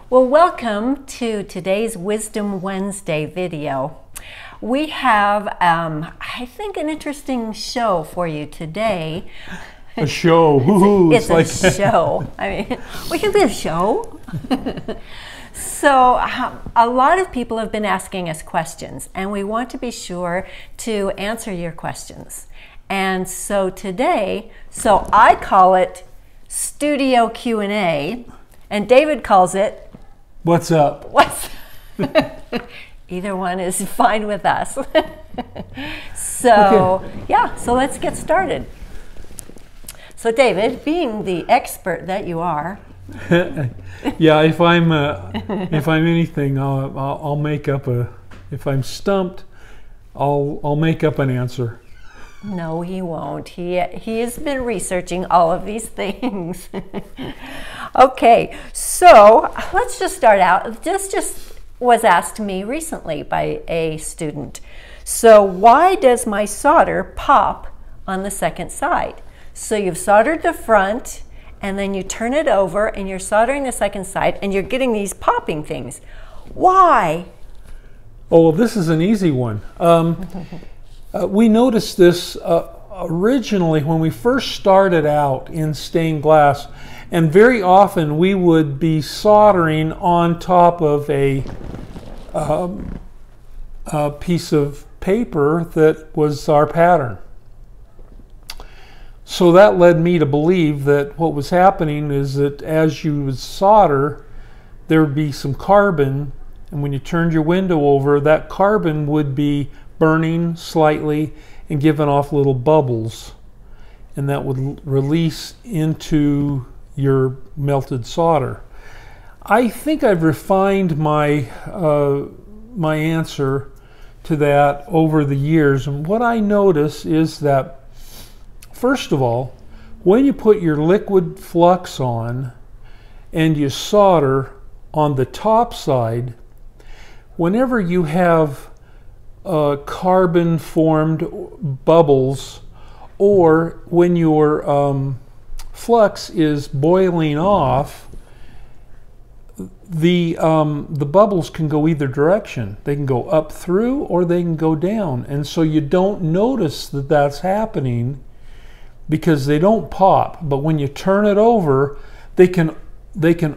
Well, welcome to today's Wisdom Wednesday video. We have, I think, an interesting show for you today. A show. It's like a show. I mean, we can be a show. So a lot of people have been asking us questions, and we want to be sure to answer your questions. And so today, I call it Studio Q&A, and David calls it What's Up? What's Either one is fine with us. So, okay. Yeah, so let's get started. So David, being the expert that you are. Yeah, if I'm anything, I'll make up a. If I'm stumped, I'll make up an answer. No, he won't. He has been researching all of these things. Okay, so let's just start out. This just was asked me recently by a student. So why does my solder pop on the second side? So you've soldered the front, and then you turn it over, and you're soldering the second side, and you're getting these popping things. Why? Oh, well, this is an easy one. We noticed this originally when we first started out in stained glass, and very often we would be soldering on top of a piece of paper that was our pattern. So that led me to believe that what was happening is that as you would solder, there would be some carbon, and when you turned your window over, that carbon would be burning slightly and giving off little bubbles, and that would release into your melted solder. I think I've refined my my answer to that over the years, and what I notice is that first of all, when you put your liquid flux on and you solder on the top side, whenever you have carbon formed bubbles, or when your flux is boiling off, the bubbles can go either direction. They can go up through or they can go down, and so you don't notice that that's happening because they don't pop. But when you turn it over, they can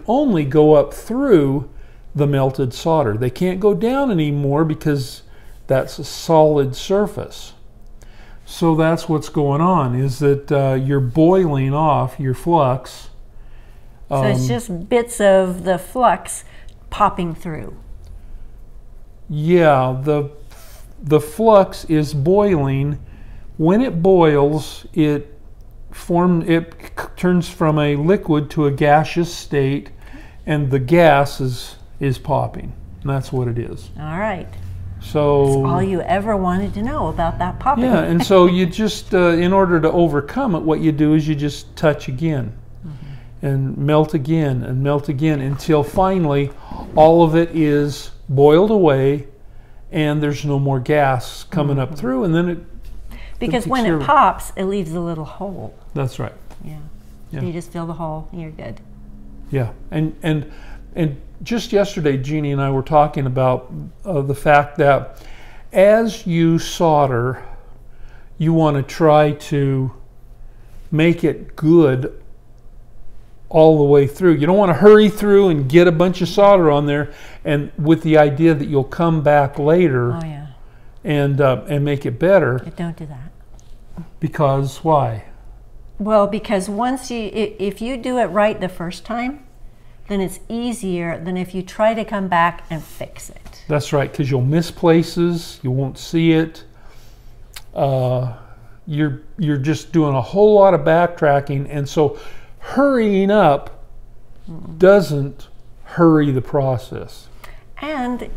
only go up through the melted solder. They can't go down anymore because that's a solid surface. So that's what's going on, is that you're boiling off your flux. So it's just bits of the flux popping through. Yeah, the flux is boiling. When it boils, it turns from a liquid to a gaseous state, and the gas is popping. And that's what it is. All right. So that's all you ever wanted to know about that popping. Yeah, and so you just, in order to overcome it, what you do is you just touch again, and melt again, and melt again, until finally all of it is boiled away, and there's no more gas coming up through, and then it. Because when it pops, it leaves a little hole. That's right. Yeah. Yeah. So you just fill the hole, and you're good. Yeah, and just yesterday, Jeanne and I were talking about the fact that as you solder, you want to try to make it good all the way through. You don't want to hurry through and get a bunch of solder on there, and with the idea that you'll come back later. Oh, yeah. And make it better. Don't do that. Because why? Well, because if you do it right the first time, then it's easier than if you try to come back and fix it. That's right, because you'll miss places, you won't see it. You're just doing a whole lot of backtracking, and so hurrying up doesn't hurry the process. And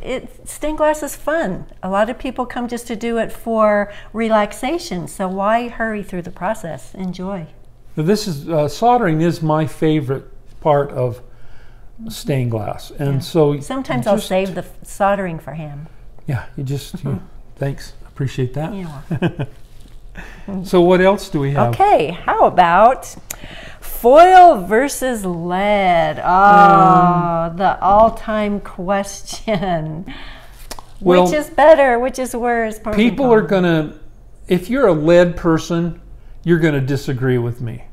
stained glass is fun. A lot of people come just to do it for relaxation, so why hurry through the process? Enjoy. Now this is soldering is my favorite part of stained glass, and so sometimes I'll save the soldering for him. Yeah, thanks, appreciate that. Yeah. So what else do we have? Okay, how about foil versus lead? Oh, the the all-time question. Well, which is better? Which is worse? People are going to, if you're a lead person, you're going to disagree with me.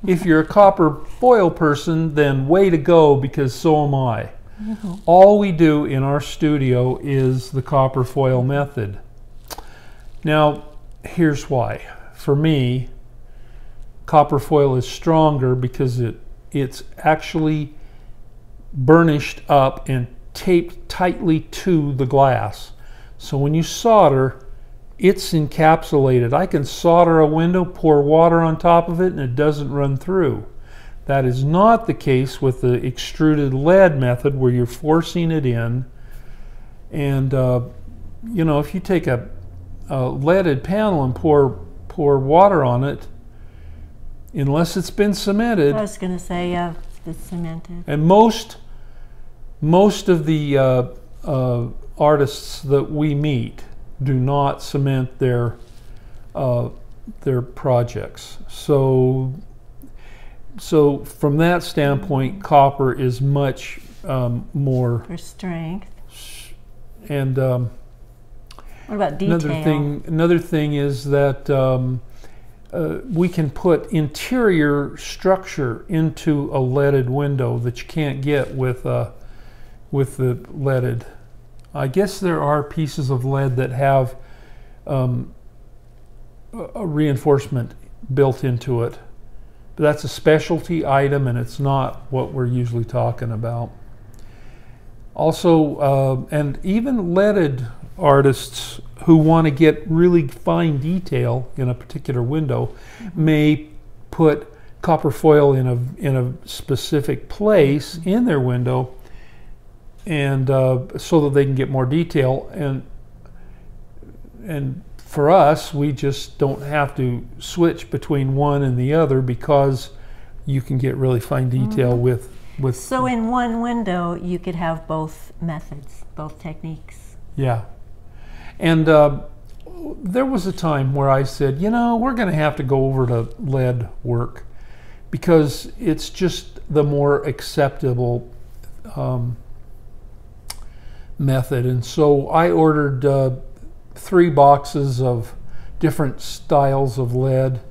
If you're a copper foil person, then way to go, because so am I. Mm-hmm. All we do in our studio is the copper foil method. Now, here's why. For me, copper foil is stronger because it's actually burnished up and taped tightly to the glass. So when you solder, it's encapsulated. I can solder a window, pour water on top of it, and it doesn't run through. That is not the case with the extruded lead method, where you're forcing it in. And you know, if you take a leaded panel and pour water on it, unless it's been cemented. I was going to say, yeah, it's cemented. And most of the artists that we meet do not cement their projects. So from that standpoint, copper is much more for strength. And what about detail? Another thing is that we can put interior structure into a leaded window that you can't get with the leaded. I guess there are pieces of lead that have a reinforcement built into it, but that's a specialty item, and it's not what we're usually talking about. Also, and even leaded artists who want to get really fine detail in a particular window may put copper foil in a specific place in their window, and so that they can get more detail. And for us, we just don't have to switch between one and the other, because you can get really fine detail with. So in one window, you could have both methods, both techniques. Yeah. And there was a time where I said, you know, we're going to have to go over to lead work, because it's just the more acceptable method. And so I ordered 3 boxes of different styles of lead,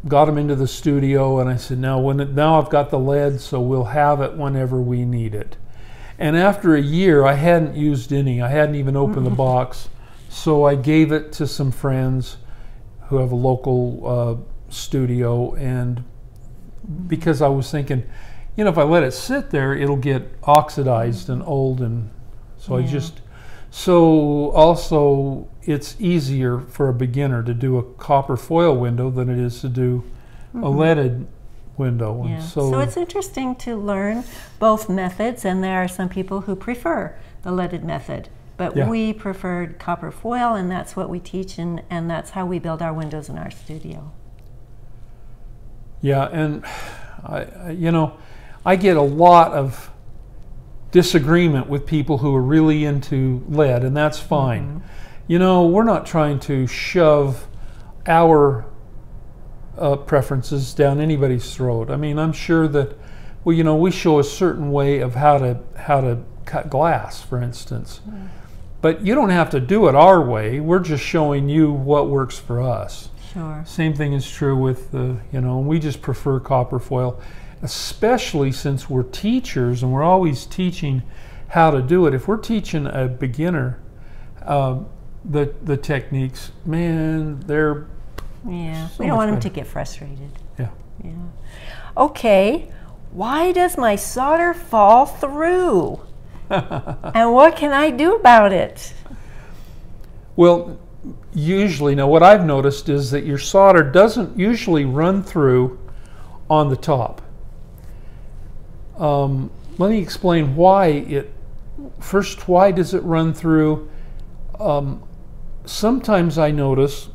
got them into the studio, and I said, now I've got the lead, so we'll have it whenever we need it. And after a year, I hadn't used any. I hadn't even opened the box. So I gave it to some friends who have a local studio, and because I was thinking, you know, if I let it sit there, it'll get oxidized and old, and so yeah. So also, it's easier for a beginner to do a copper foil window than it is to do a leaded window. Yeah. And so it's interesting to learn both methods, and there are some people who prefer the leaded method, but yeah. we preferred copper foil, and that's what we teach, and that's how we build our windows in our studio. Yeah, and I get a lot of disagreement with people who are really into lead, and that's fine. You know, we're not trying to shove our preferences down anybody's throat. I mean, I'm sure that, well, you know, we show a certain way of how to cut glass, for instance. But you don't have to do it our way. We're just showing you what works for us. Sure. Same thing is true with we just prefer copper foil, especially since we're teachers and we're always teaching how to do it. If we're teaching a beginner the techniques, man, they're we don't want them to get frustrated. Yeah. Okay, why does my solder fall through? And what can I do about it? Well, usually, now what I've noticed is that your solder doesn't usually run through on the top. Let me explain why why does it run through? Sometimes I notice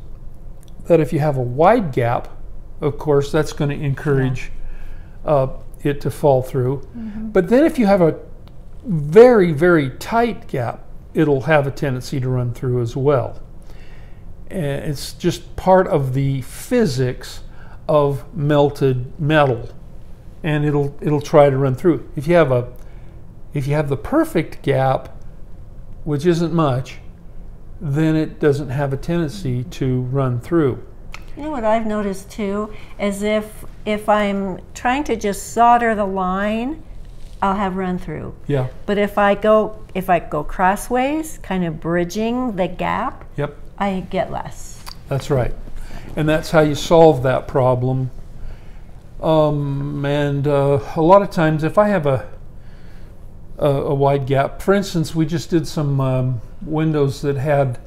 that if you have a wide gap, of course, that's going to encourage it to fall through. But then if you have a very, very tight gap, it'll have a tendency to run through as well. And it's just part of the physics of melted metal. and it'll try to run through. If you have the perfect gap, which isn't much, then it doesn't have a tendency to run through. You know what I've noticed too is if I'm trying to just solder the line, I'll have run through. Yeah. But if I go crossways, kind of bridging the gap, Yep. I get less. That's right. And that's how you solve that problem. And a lot of times if I have a wide gap, for instance, we just did some windows that had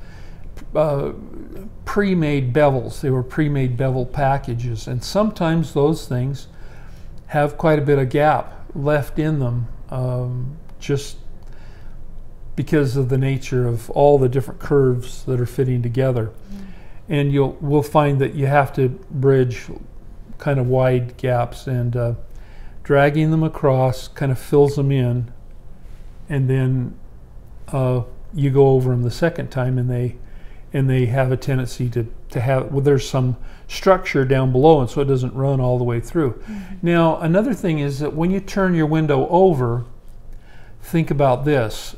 pre-made bevels. They were pre-made bevel packages, and sometimes those things have quite a bit of gap left in them, just because of the nature of all the different curves that are fitting together. And we'll find that you have to bridge kind of wide gaps, and dragging them across kind of fills them in, and then you go over them the second time, and they have a tendency to have, well, there's some structure down below, and so it doesn't run all the way through. Now, another thing is that when you turn your window over, think about this.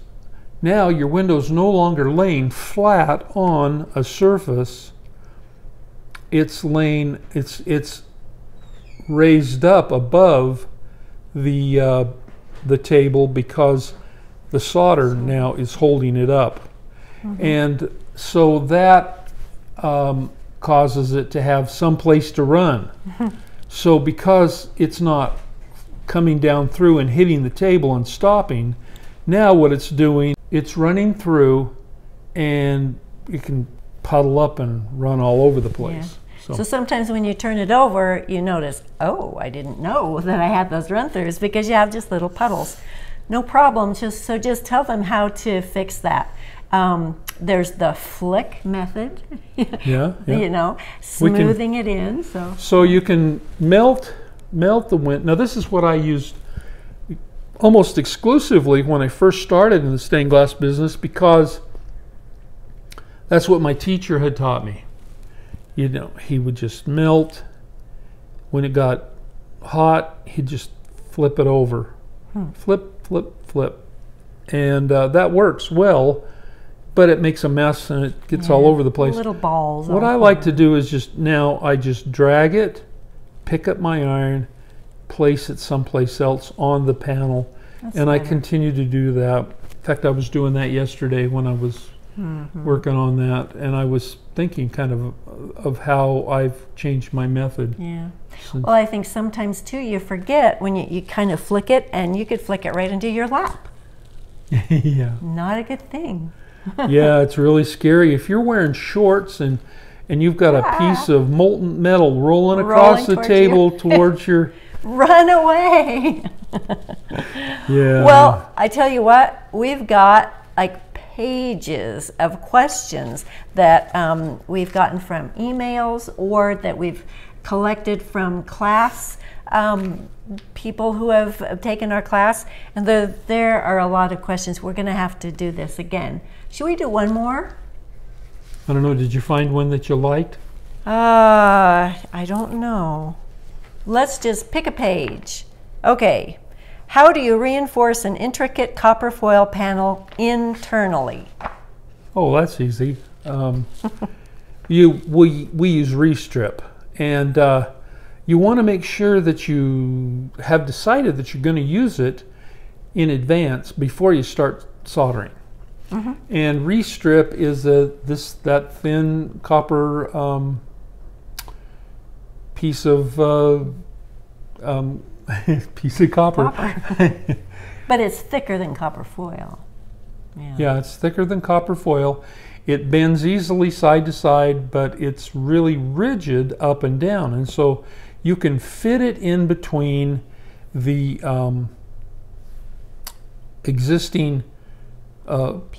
Now your window's no longer laying flat on a surface. It's raised up above the table because the solder now is holding it up. And so that causes it to have some place to run. So because it's not coming down through and hitting the table and stopping, now what it's doing, it's running through, and it can puddle up and run all over the place. So sometimes when you turn it over, you notice, oh, I didn't know that I had those run-throughs, because you have just little puddles. No problem, so just tell them how to fix that. There's the flick method, you know, smoothing it in. So you can melt the window. Now this is what I used almost exclusively when I first started in the stained glass business, because that's what my teacher had taught me. You know, he would just melt. When it got hot, he'd just flip it over. Flip, flip, flip. And that works well, but it makes a mess and it gets all over the place. Little balls. What I like to do is I just drag it, pick up my iron, place it someplace else on the panel, and I continue to do that. In fact, I was doing that yesterday when I was working on that, and I was thinking kind of how I've changed my method. Yeah. Well, I think sometimes too you forget when you kind of flick it, and you could flick it right into your lap. Yeah. Not a good thing. Yeah, it's really scary. If you're wearing shorts and you've got a piece of molten metal rolling across the table towards your... Run away. Yeah. Well, I tell you what, we've got like pages of questions that we've gotten from emails, or that we've collected from class, people who have taken our class, and there are a lot of questions. We're going to have to do this again. Should we do one more? I don't know. Did you find one that you liked? I don't know. Let's just pick a page. Okay. How do you reinforce an intricate copper foil panel internally? Oh, that's easy. We use restrip, and you want to make sure that you have decided that you're going to use it in advance before you start soldering. And restrip is that thin copper piece of copper. But it's thicker than copper foil. Yeah, it's thicker than copper foil. It bends easily side to side, but it's really rigid up and down, and so you can fit it in between the existing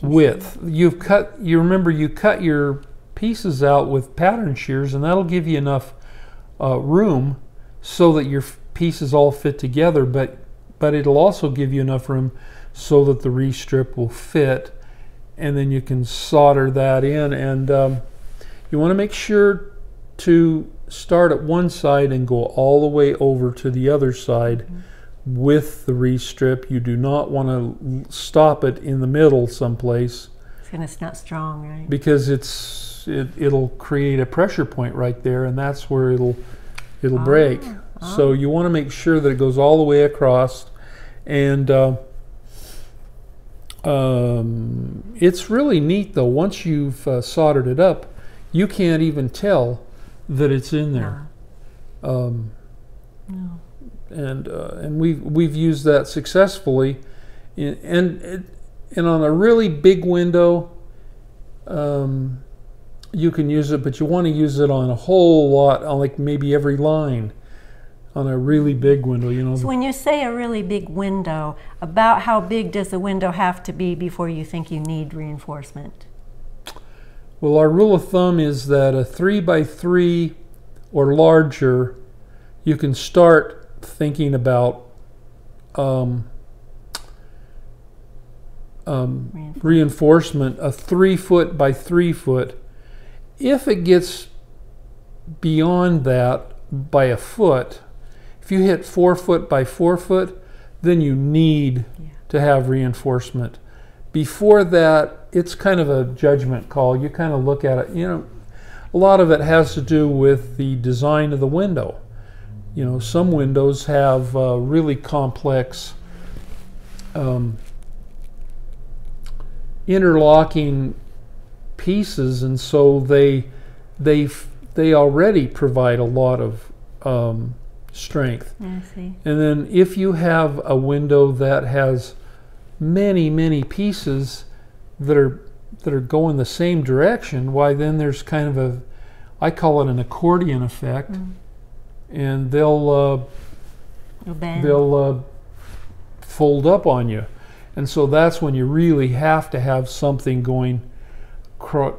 width. You remember you cut your pieces out with pattern shears, and that'll give you enough room so that your pieces all fit together, but it'll also give you enough room so that the restrip will fit, and then you can solder that in. And you want to make sure to start at one side and go all the way over to the other side with the restrip. You do not want to stop it in the middle someplace. It's not strong, right? Because it'll create a pressure point right there, and that's where it'll break. So you want to make sure that it goes all the way across, and it's really neat though. Once you've soldered it up, you can't even tell that it's in there. No. And we've used that successfully, and on a really big window, you can use it, but you want to use it on a whole lot, on like maybe every line on a really big window, you know. So when you say a really big window, about how big does the window have to be before you think you need reinforcement? Well, our rule of thumb is that a 3x3 or larger, you can start thinking about reinforcement, a 3 foot by 3 foot. If it gets beyond that by a foot, if you hit 4 foot by 4 foot, then you need to have reinforcement. Before that, it's kind of a judgment call. You kind of look at it, you know, a lot of it has to do with the design of the window. You know, some windows have really complex interlocking pieces, and so they already provide a lot of strength. I see. And then if you have a window that has many pieces that are going the same direction, why then there's kind of I call it an accordion effect, and they'll fold up on you. And so that's when you really have to have something going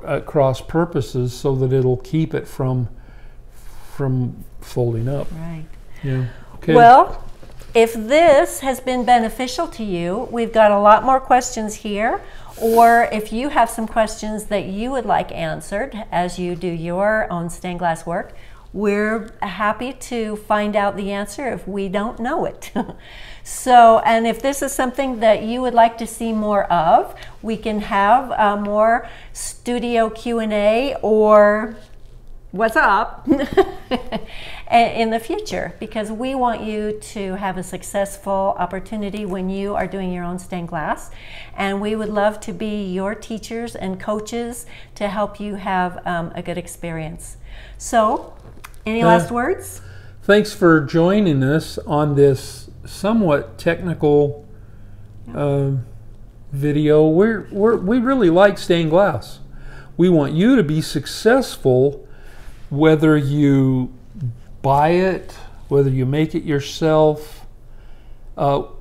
at cross purposes so that it'll keep it from folding up. Right. Yeah. Okay. Well, if this has been beneficial to you, we've got a lot more questions here. Or if you have some questions that you would like answered as you do your own stained glass work, we're happy to find out the answer if we don't know it. So, and if this is something that you would like to see more of, we can have more studio Q&A or what's up in the future, because we want you to have a successful opportunity when you are doing your own stained glass, and we would love to be your teachers and coaches to help you have a good experience. So, any last words? Thanks for joining us on this somewhat technical video. We really like stained glass. We want you to be successful, whether you buy it, whether you make it yourself.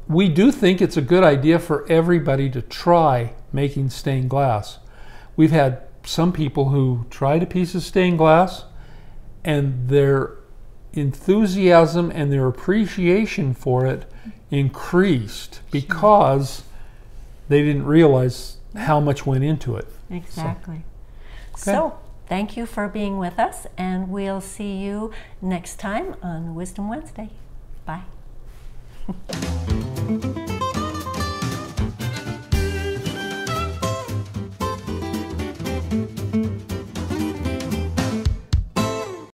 We do think it's a good idea for everybody to try making stained glass. We've had some people who tried a piece of stained glass, and their enthusiasm and their appreciation for it increased because they didn't realize how much went into it. Exactly. So thank you for being with us, and we'll see you next time on Wisdom Wednesday. Bye.